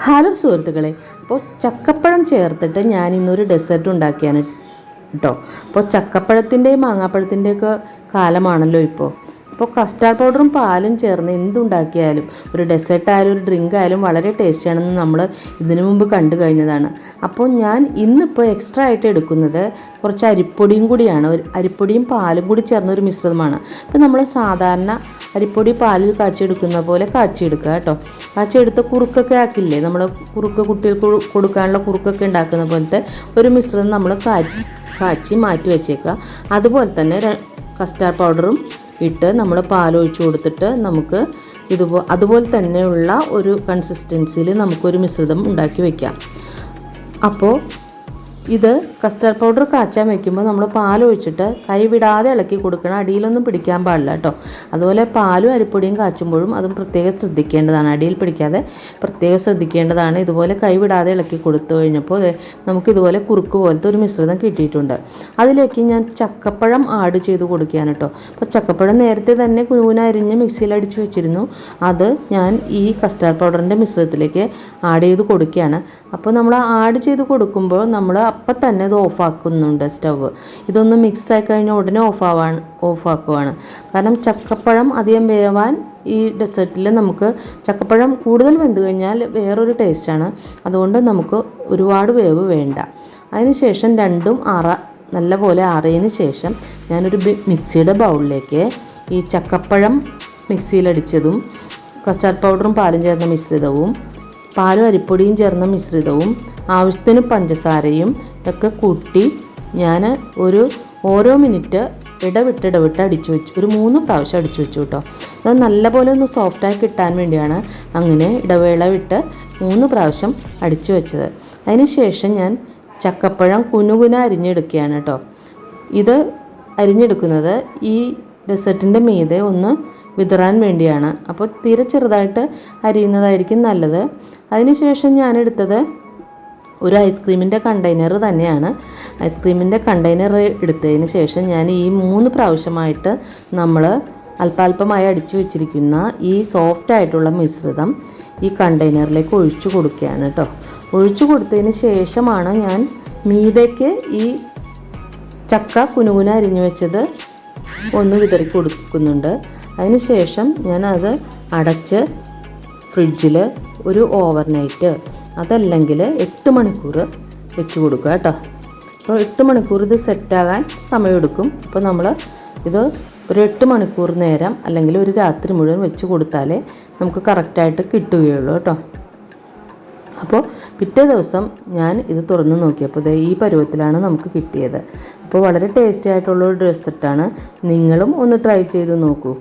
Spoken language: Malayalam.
ഹലോ സുഹൃത്തുക്കളെ, അപ്പോൾ ചക്കപ്പഴം ചേർത്തിട്ട് ഞാൻ ഇന്നൊരു ഡെസേർട്ട് ഉണ്ടാക്കിയാണ് കേട്ടോ. അപ്പോൾ ചക്കപ്പഴത്തിൻ്റെയും മാങ്ങാപ്പഴത്തിൻ്റെയൊക്കെ കാലമാണല്ലോ അപ്പോൾ കസ്റ്റാർഡ് പൗഡറും പാലും ചേർന്ന് എന്തുണ്ടാക്കിയാലും ഒരു ഡെസേർട്ട് ആയാലും ഒരു ഡ്രിങ്ക് ആയാലും വളരെ ടേസ്റ്റിയാണെന്ന് നമ്മൾ ഇതിനു മുമ്പ് കണ്ടു കഴിഞ്ഞതാണ്. അപ്പോൾ ഞാൻ ഇന്നിപ്പോൾ എക്സ്ട്രാ ആയിട്ട് എടുക്കുന്നത് കുറച്ച് അരിപ്പൊടിയും കൂടിയാണ്. അരിപ്പൊടിയും പാലും കൂടി ചേർന്നൊരു മിശ്രിതമാണ്. അപ്പോൾ നമ്മൾ സാധാരണ അരിപ്പൊടി പാലിൽ കാച്ചിയെടുക്കുന്ന പോലെ കാച്ചിയെടുക്കുക കേട്ടോ. കാച്ചിയെടുത്ത് കുറുക്കൊക്കെ ആക്കില്ലേ, നമ്മൾ കുറുക്ക് കുട്ടികൾക്ക് കൊടുക്കാനുള്ള കുറുക്കൊക്കെ ഉണ്ടാക്കുന്ന പോലത്തെ ഒരു മിശ്രിതം നമ്മൾ കാച്ചി മാറ്റി വെച്ചേക്കുക. അതുപോലെ തന്നെ കസ്റ്റാർഡ് പൗഡറും ഇട്ട് നമ്മൾ പാലൊഴിച്ച് കൊടുത്തിട്ട് നമുക്ക് അതുപോലെ തന്നെയുള്ള ഒരു കൺസിസ്റ്റൻസിയിൽ നമുക്കൊരു മിശ്രിതം ഉണ്ടാക്കി വയ്ക്കാം. അപ്പോൾ ഇത് കസ്റ്റാർഡ് പൗഡർ കാച്ചാൻ വയ്ക്കുമ്പോൾ നമ്മൾ പാലൊഴിച്ചിട്ട് കൈ വിടാതെ ഇളക്കി കൊടുക്കണം. അടിയിലൊന്നും പിടിക്കാൻ പാടില്ല കേട്ടോ. അതുപോലെ പാലും അരിപ്പൊടിയും കാച്ചുമ്പോഴും അതും പ്രത്യേകം ശ്രദ്ധിക്കേണ്ടതാണ്. അടിയിൽ പിടിക്കാതെ പ്രത്യേകം ശ്രദ്ധിക്കേണ്ടതാണ്. ഇതുപോലെ കൈ വിടാതെ ഇളക്കി കൊടുത്തു കഴിഞ്ഞപ്പോൾ നമുക്കിതുപോലെ കുറുക്ക് പോലത്തെ ഒരു മിശ്രിതം കിട്ടിയിട്ടുണ്ട്. അതിലേക്ക് ഞാൻ ചക്കപ്പഴം ആഡ് ചെയ്ത് കൊടുക്കുകയാണ് കേട്ടോ. അപ്പോൾ ചക്കപ്പഴം നേരത്തെ തന്നെ കുനുകുന അരിഞ്ഞ് മിക്സിയിൽ അടിച്ച് വെച്ചിരുന്നു. അത് ഞാൻ ഈ കസ്റ്റാർഡ് പൗഡറിൻ്റെ മിശ്രിതത്തിലേക്ക് ആഡ് ചെയ്ത് കൊടുക്കുകയാണ്. അപ്പോൾ നമ്മൾ ആഡ് ചെയ്ത് കൊടുക്കുമ്പോൾ നമ്മൾ അപ്പം തന്നെ ഇത് ഓഫാക്കുന്നുണ്ട് സ്റ്റവ്. ഇതൊന്ന് മിക്സായി കഴിഞ്ഞാൽ ഉടനെ ഓഫാക്കുവാണ്. കാരണം ചക്കപ്പഴം അധികം വേവാൻ ഈ ഡെസേർട്ടിൽ നമുക്ക് ചക്കപ്പഴം കൂടുതൽ വെന്ത് കഴിഞ്ഞാൽ വേറൊരു ടേസ്റ്റാണ്. അതുകൊണ്ട് നമുക്ക് ഒരുപാട് വേവ് വേണ്ട. അതിന് ശേഷം രണ്ടും നല്ലപോലെ ആറിയതിന് ശേഷം ഞാനൊരു മിക്സിയുടെ ബൗളിലേക്ക് ഈ ചക്കപ്പഴം മിക്സിയിലടിച്ചതും കസ്റ്റാർഡ് പൗഡറും പാലും ചേർന്ന മിശ്രിതവും പാലും അരിപ്പൊടിയും ചേർന്ന മിശ്രിതവും ആവശ്യത്തിന് പഞ്ചസാരയും ഒക്കെ കൂട്ടി ഞാൻ ഓരോ മിനിറ്റ് ഇടവിട്ട് അടിച്ചു വെച്ചു. ഒരു 3 പ്രാവശ്യം അടിച്ചു വെച്ചു കേട്ടോ. അത് നല്ലപോലെ ഒന്ന് സോഫ്റ്റായി കിട്ടാൻ വേണ്ടിയാണ് അങ്ങനെ ഇടവേള വിട്ട് 3 പ്രാവശ്യം അടിച്ചു വെച്ചത്. അതിന് ശേഷം ഞാൻ ചക്കപ്പഴം കുനുകുന അരിഞ്ഞെടുക്കുകയാണ് കേട്ടോ. ഇത് അരിഞ്ഞെടുക്കുന്നത് ഈ ഡെസേർട്ടിൻ്റെ മീതെ ഒന്ന് വിതറാൻ വേണ്ടിയാണ്. അപ്പോൾ തീരെ ചെറുതായിട്ട് അരിയുന്നതായിരിക്കും നല്ലത്. അതിനുശേഷം ഞാനെടുത്തത് ഒരു ഐസ്ക്രീമിൻ്റെ കണ്ടെയ്നർ തന്നെയാണ്. ഐസ്ക്രീമിൻ്റെ കണ്ടെയ്നർ എടുത്തതിന് ശേഷം ഞാൻ ഈ 3 പ്രാവശ്യമായിട്ട് നമ്മൾ അല്പാൽപമായി അടിച്ചു വെച്ചിരിക്കുന്ന ഈ സോഫ്റ്റ് ആയിട്ടുള്ള മിശ്രിതം ഈ കണ്ടെയ്നറിലേക്ക് ഒഴിച്ചു കൊടുക്കുകയാണ് കേട്ടോ. ഒഴിച്ചു കൊടുത്തതിന് ശേഷമാണ് ഞാൻ മീതയ്ക്ക് ഈ ചക്ക കുനുകുന അരിഞ്ഞു വെച്ചത് ഒന്ന് വിതറി കൊടുക്കുന്നുണ്ട്. അതിന് ശേഷം ഞാനത് അടച്ച് ഫ്രിഡ്ജിൽ ഒരു ഓവർനൈറ്റ് അതല്ലെങ്കിൽ 8 മണിക്കൂർ വെച്ച് കൊടുക്കുക കേട്ടോ. അപ്പോൾ 8 മണിക്കൂർ ഇത് സെറ്റാകാൻ സമയമെടുക്കും. അപ്പോൾ നമ്മൾ ഇത് ഒരു 8 മണിക്കൂർ നേരം അല്ലെങ്കിൽ ഒരു രാത്രി മുഴുവൻ വെച്ച് കൊടുത്താലേ നമുക്ക് കറക്റ്റായിട്ട് കിട്ടുകയുള്ളൂ കേട്ടോ. അപ്പോൾ പിറ്റേ ദിവസം ഞാൻ ഇത് തുറന്ന് നോക്കിയപ്പോൾ ഈ പരുവത്തിലാണ് നമുക്ക് കിട്ടിയത്. അപ്പോൾ വളരെ ടേസ്റ്റി ആയിട്ടുള്ളൊരു ഡെസേർട്ടാണ്. നിങ്ങളും ഒന്ന് ട്രൈ ചെയ്ത് നോക്കൂ.